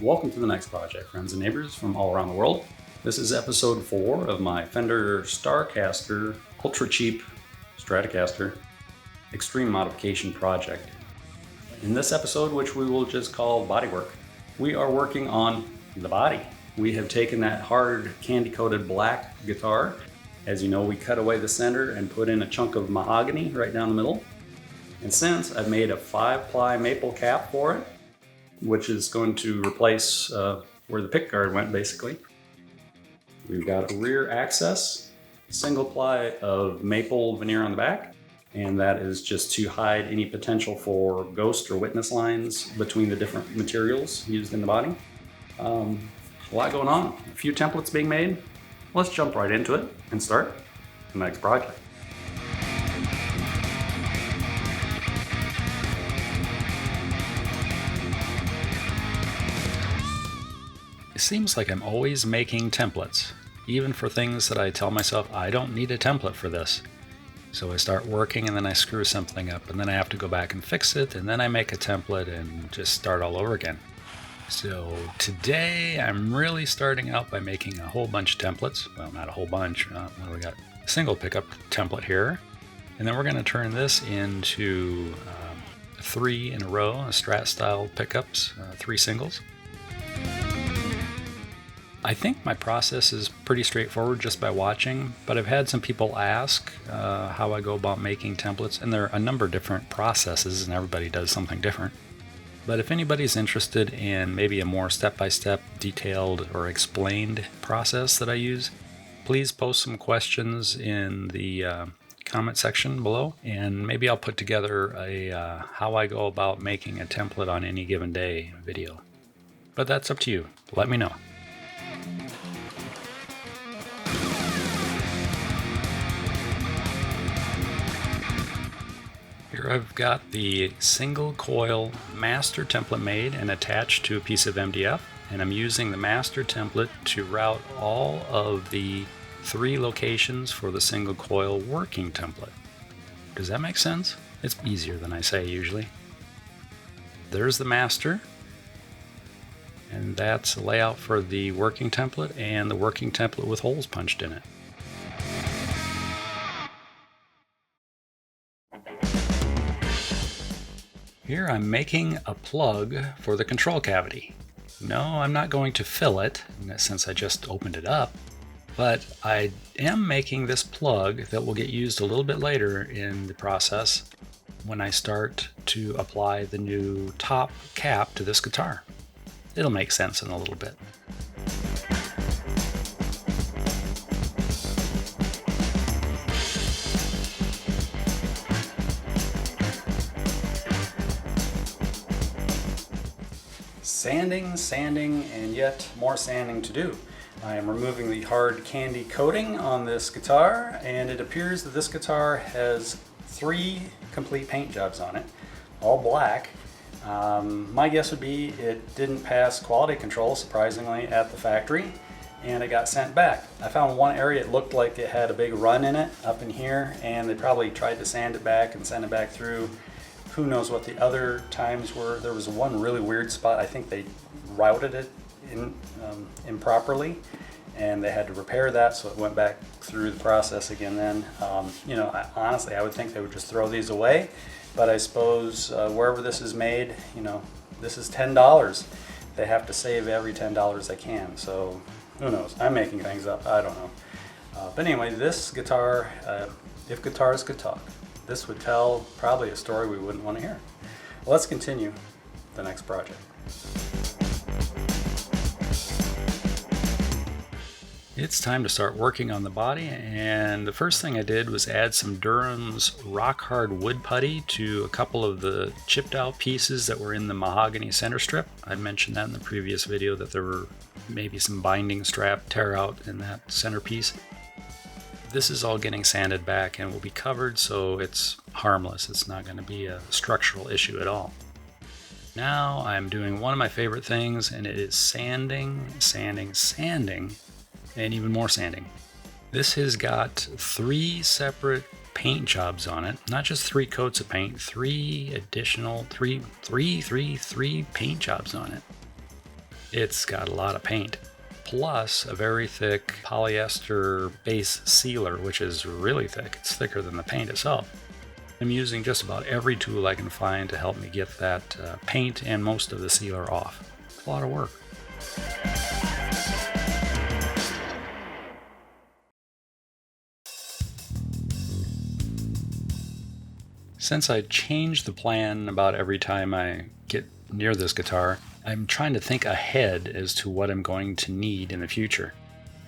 Welcome to the next project, friends and neighbors from all around the world. This is episode 4 of my Fender Starcaster ultra cheap Stratocaster extreme modification project. In this episode, which we will just call bodywork, we are working on the body. We have taken that hard candy coated black guitar. As you know, we cut away the center and put in a chunk of mahogany right down the middle. And since I've made a 5-ply maple cap for it, which is going to replace where the pick guard went basically. We've got a rear access, single ply of maple veneer on the back, and that is just to hide any potential for ghost or witness lines between the different materials used in the body. A lot going on, a few templates being made. Let's jump right into it and start the next project. It seems like I'm always making templates, even for things that I tell myself I don't need a template for this. So I start working and then I screw something up and then I have to go back and fix it and then I make a template and just start all over again. So today I'm really starting out by making a whole bunch of templates. Well, not a whole bunch. We got a single pickup template here. And then we're going to turn this into 3 in a row, a Strat style pickups, 3 singles. I think my process is pretty straightforward just by watching, but I've had some people ask how I go about making templates, and there are a number of different processes and everybody does something different. But if anybody's interested in maybe a more step-by-step, detailed, or explained process that I use, please post some questions in the comment section below, and maybe I'll put together a how I go about making a template on any given day video. But that's up to you. Let me know. Here I've got the single coil master template made and attached to a piece of MDF, and I'm using the master template to route all of the 3 locations for the single coil working template. Does that make sense? It's easier than I say usually. There's the master, and that's a layout for the working template and the working template with holes punched in it. Here I'm making a plug for the control cavity. No, I'm not going to fill it, since I just opened it up, but I am making this plug that will get used a little bit later in the process when I start to apply the new top cap to this guitar. It'll make sense in a little bit. Sanding, and yet more sanding to do. I am removing the hard candy coating on this guitar, and it appears that this guitar has 3 complete paint jobs on it, all black. My guess would be it didn't pass quality control, surprisingly, at the factory, and it got sent back. I found one area it looked like it had a big run in it up in here, and they probably tried to sand it back and send it back through. Who knows what the other times were. There was one really weird spot. I think they routed it improperly, and they had to repair that, so it went back through the process again then. Honestly, I would think they would just throw these away, but I suppose wherever this is made, this is $10. They have to save every $10 they can, so who knows? I'm making things up. I don't know. But anyway, this guitar, if guitars could talk, this would tell probably a story we wouldn't want to hear. Well, let's continue the next project. It's time to start working on the body, and the first thing I did was add some Durham's rock hard wood putty to a couple of the chipped out pieces that were in the mahogany center strip. I mentioned that in the previous video that there were maybe some binding strap tear out in that centerpiece. This is all getting sanded back and will be covered, so it's harmless. It's not going to be a structural issue at all. Now I'm doing one of my favorite things, and it is sanding, and even more sanding. This has got 3 separate paint jobs on it, not just 3 coats of paint, 3 additional, three paint jobs on it. It's got a lot of paint, plus a very thick polyester base sealer, which is really thick. It's thicker than the paint itself. I'm using just about every tool I can find to help me get that paint and most of the sealer off. It's a lot of work. Since I change the plan about every time I get near this guitar, I'm trying to think ahead as to what I'm going to need in the future.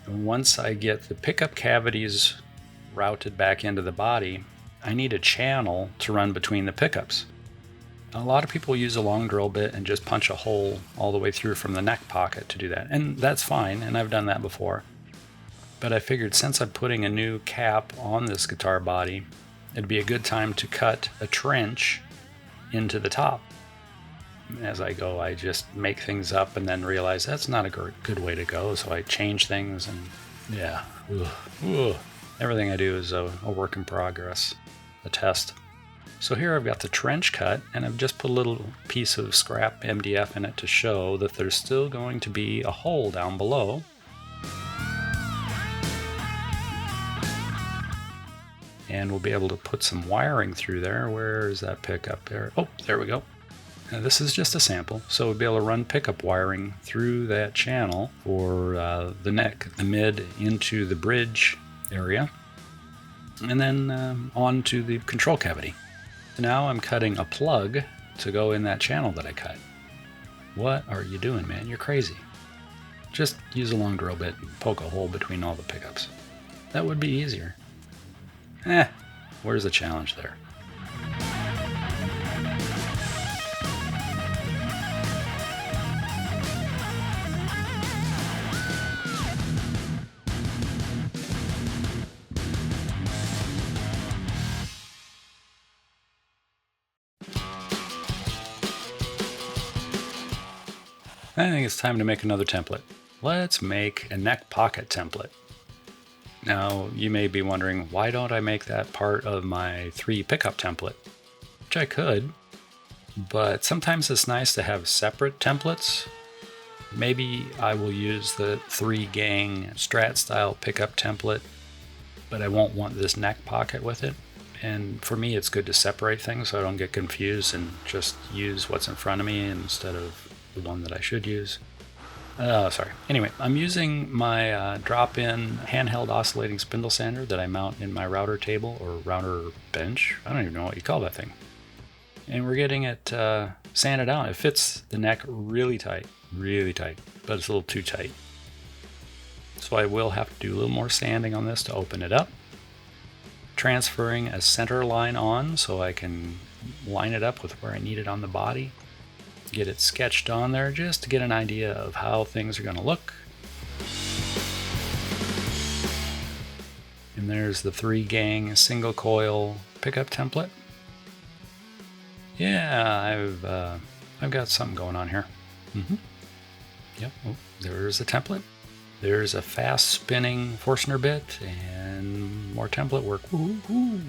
Once I get the pickup cavities routed back into the body, I need a channel to run between the pickups. A lot of people use a long drill bit and just punch a hole all the way through from the neck pocket to do that, and that's fine, and I've done that before. But I figured since I'm putting a new cap on this guitar body, it'd be a good time to cut a trench into the top. As I go, I just make things up and then realize that's not a good way to go, so I change things, and yeah, everything I do is a work in progress, a test. So here I've got the trench cut, and I've just put a little piece of scrap MDF in it to show that there's still going to be a hole down below. And we'll be able to put some wiring through there. Where is that pickup there? Oh, there we go. Now, this is just a sample, so we'll be able to run pickup wiring through that channel for the neck, the mid, into the bridge area, and then on to the control cavity. So now I'm cutting a plug to go in that channel that I cut. What are you doing, man? You're crazy. Just use a long drill bit and poke a hole between all the pickups. That would be easier. Where's the challenge there? I think it's time to make another template. Let's make a neck pocket template. Now, you may be wondering, why don't I make that part of my 3 pickup template? Which I could, but sometimes it's nice to have separate templates. Maybe I will use the 3-gang Strat style pickup template, but I won't want this neck pocket with it. And for me, it's good to separate things so I don't get confused and just use what's in front of me instead of the one that I should use. Anyway, I'm using my drop-in handheld oscillating spindle sander that I mount in my router table or router bench. I don't even know what you call that thing. And we're getting it sanded out. It fits the neck really tight, but it's a little too tight. So I will have to do a little more sanding on this to open it up. Transferring a center line on so I can line it up with where I need it on the body. Get it sketched on there just to get an idea of how things are going to look. And there's the 3-gang single coil pickup template. Yeah, I've got something going on here. Yep. Oh, there's a template. There's a fast spinning Forstner bit and more template work. Woo-hoo.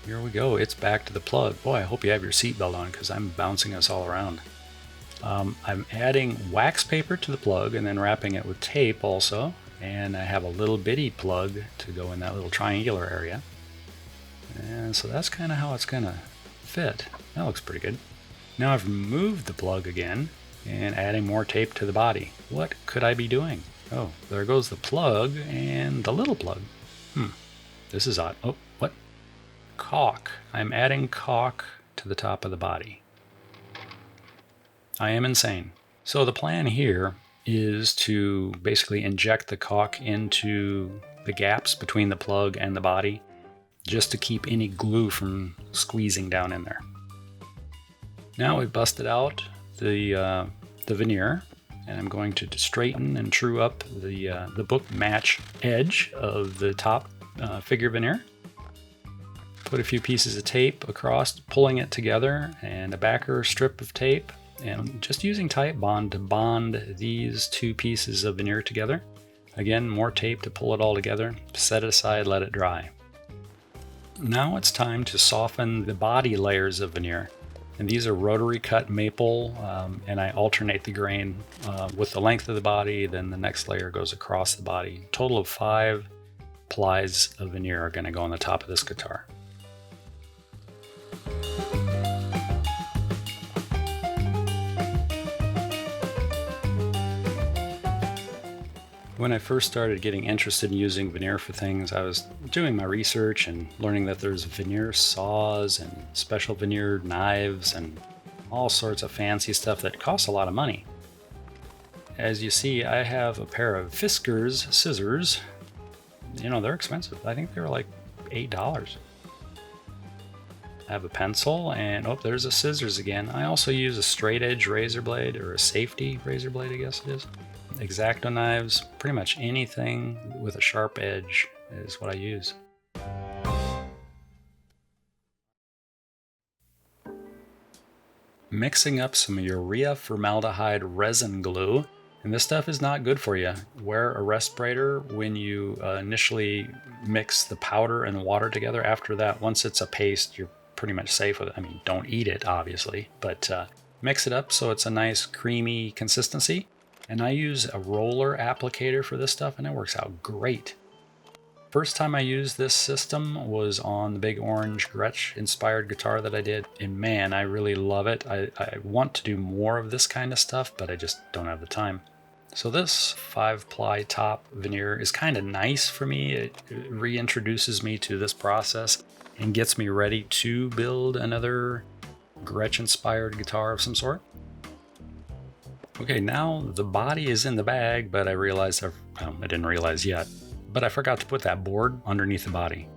Here we go. It's back to the plug. Boy, I hope you have your seatbelt on because I'm bouncing us all around. I'm adding wax paper to the plug and then wrapping it with tape also. And I have a little bitty plug to go in that little triangular area. And so that's kind of how it's going to fit. That looks pretty good. Now I've removed the plug again and adding more tape to the body. What could I be doing? Oh, there goes the plug and the little plug. This is odd. Oh, what? Caulk. I'm adding caulk to the top of the body. I am insane. So the plan here is to basically inject the caulk into the gaps between the plug and the body just to keep any glue from squeezing down in there. Now we've busted out the veneer, and I'm going to straighten and true up the book match edge of the top figure veneer. Put a few pieces of tape across, pulling it together, and a backer strip of tape, and just using Titebond to bond these 2 pieces of veneer together. Again, more tape to pull it all together. Set it aside, let it dry. Now it's time to soften the body layers of veneer. And these are rotary cut maple, and I alternate the grain with the length of the body, then the next layer goes across the body. A total of 5 plies of veneer are going to go on the top of this guitar. When I first started getting interested in using veneer for things, I was doing my research and learning that there's veneer saws and special veneer knives and all sorts of fancy stuff that costs a lot of money. As you see, I have a pair of Fiskars scissors. You know, they're expensive. I think they were like $8. I have a pencil and, oh, there's the scissors again. I also use a straight edge razor blade, or a safety razor blade, I guess it is. X-Acto knives, pretty much anything with a sharp edge is what I use. Mixing up some urea formaldehyde resin glue, and this stuff is not good for you. Wear a respirator when you initially mix the powder and the water together. After that, once it's a paste, you're pretty much safe with it. I mean, don't eat it, obviously, but mix it up so it's a nice creamy consistency. And I use a roller applicator for this stuff, and it works out great. First time I used this system was on the big orange Gretsch inspired guitar that I did, and man, I really love it. I want to do more of this kind of stuff, but I just don't have the time. So this 5-ply top veneer is kind of nice for me. It reintroduces me to this process and gets me ready to build another Gretsch inspired guitar of some sort. Okay, now the body is in the bag, but I realized, I didn't realize yet, but I forgot to put that board underneath the body.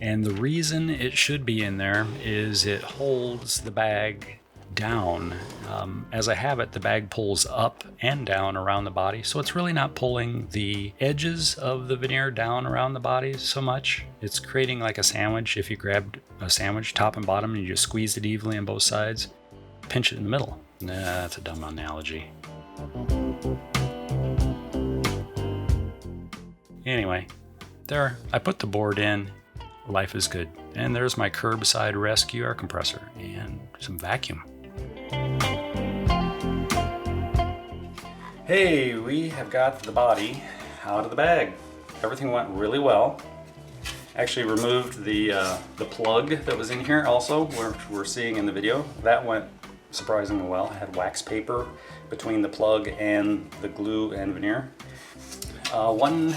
And the reason it should be in there is it holds the bag down. As I have it, the bag pulls up and down around the body, so it's really not pulling the edges of the veneer down around the body so much. It's creating like a sandwich. If you grabbed a sandwich, top and bottom, and you just squeezed it evenly on both sides, pinch it in the middle. Nah, that's a dumb analogy. Anyway, there, I put the board in. Life is good. And there's my curbside rescue air compressor and some vacuum. Hey, we have got the body out of the bag. Everything went really well. Actually removed the plug that was in here also, which we're seeing in the video. That went surprisingly well. I had wax paper between the plug and the glue and veneer. One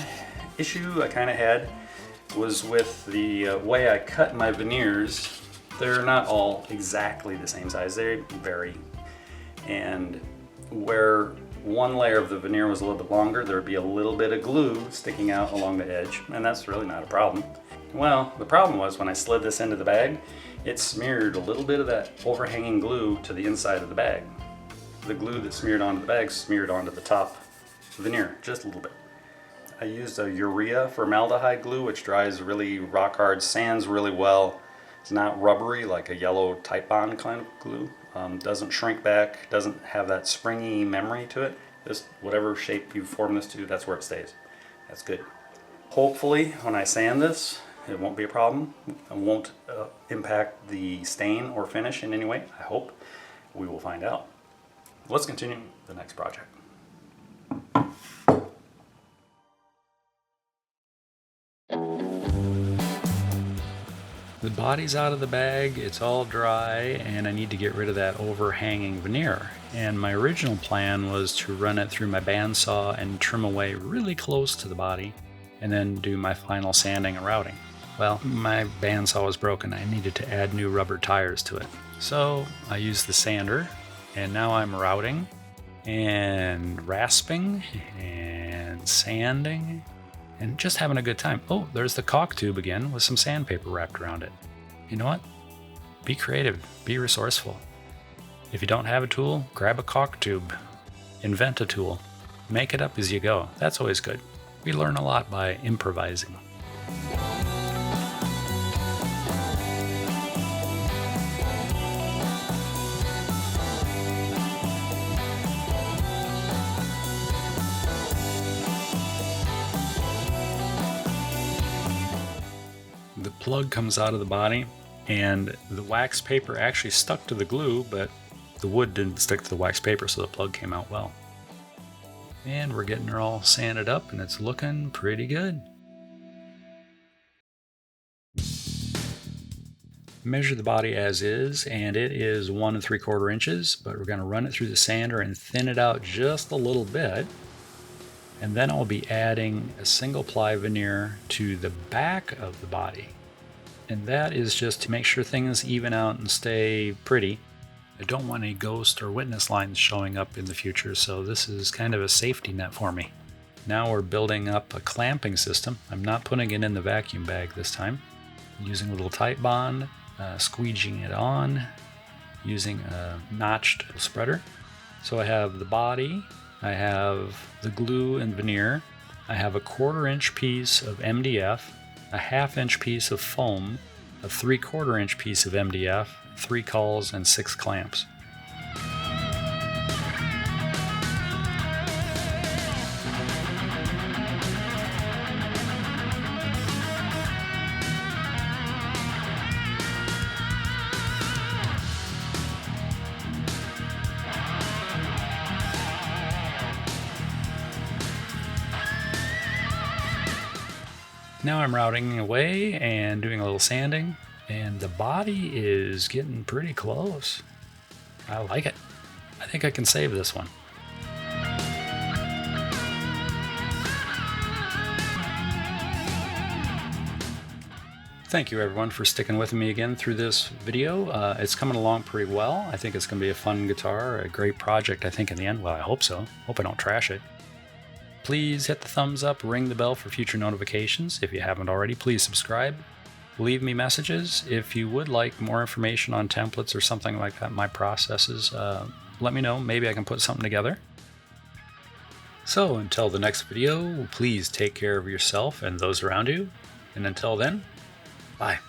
issue I kind of had was with the way I cut my veneers. They're not all exactly the same size, they vary. And where one layer of the veneer was a little bit longer, there would be a little bit of glue sticking out along the edge, and that's really not a problem. Well, the problem was when I slid this into the bag, it smeared a little bit of that overhanging glue to the inside of the bag. The glue that smeared onto the bag smeared onto the top veneer, just a little bit. I used a urea formaldehyde glue, which dries really rock hard, sands really well. It's not rubbery like a yellow Type Bond kind of glue. Doesn't shrink back, doesn't have that springy memory to it. Just whatever shape you form this to, that's where it stays. That's good. Hopefully, when I sand this, it won't be a problem. It won't impact the stain or finish in any way, I hope. We will find out. Let's continue the next project. The body's out of the bag, it's all dry, and I need to get rid of that overhanging veneer. And my original plan was to run it through my bandsaw and trim away really close to the body, and then do my final sanding and routing. Well, my bandsaw was broken. I needed to add new rubber tires to it. So I used the sander, and now I'm routing and rasping and sanding and just having a good time. Oh, there's the caulk tube again with some sandpaper wrapped around it. You know what? Be creative, be resourceful. If you don't have a tool, grab a caulk tube. Invent a tool. Make it up as you go. That's always good. We learn a lot by improvising. plug comes out of the body, and the wax paper actually stuck to the glue, but the wood didn't stick to the wax paper, so the plug came out well. And we're getting her all sanded up, and it's looking pretty good. Measure the body as is, and it is 1 3/4 inches, but we're going to run it through the sander and thin it out just a little bit. And then I'll be adding a single ply veneer to the back of the body. And that is just to make sure things even out and stay pretty. I don't want any ghost or witness lines showing up in the future, so this is kind of a safety net for me. Now we're building up a clamping system. I'm not putting it in the vacuum bag this time. I'm using a little tight bond, squeegeeing it on, using a notched spreader. So I have the body, I have the glue and veneer, I have a 1/4 inch piece of MDF, a 1/2 inch piece of foam, a 3/4 inch piece of MDF, 3 cauls, and 6 clamps. Now I'm routing away and doing a little sanding, and the body is getting pretty close. I like it. I think I can save this one. Thank you everyone for sticking with me again through this video. It's coming along pretty well. I think it's going to be a fun guitar, a great project I think in the end. Well, I hope so. Hope I don't trash it. Please hit the thumbs up, ring the bell for future notifications. If you haven't already, please subscribe. Leave me messages. If you would like more information on templates or something like that, my processes, let me know. Maybe I can put something together. So until the next video, please take care of yourself and those around you. And until then, bye.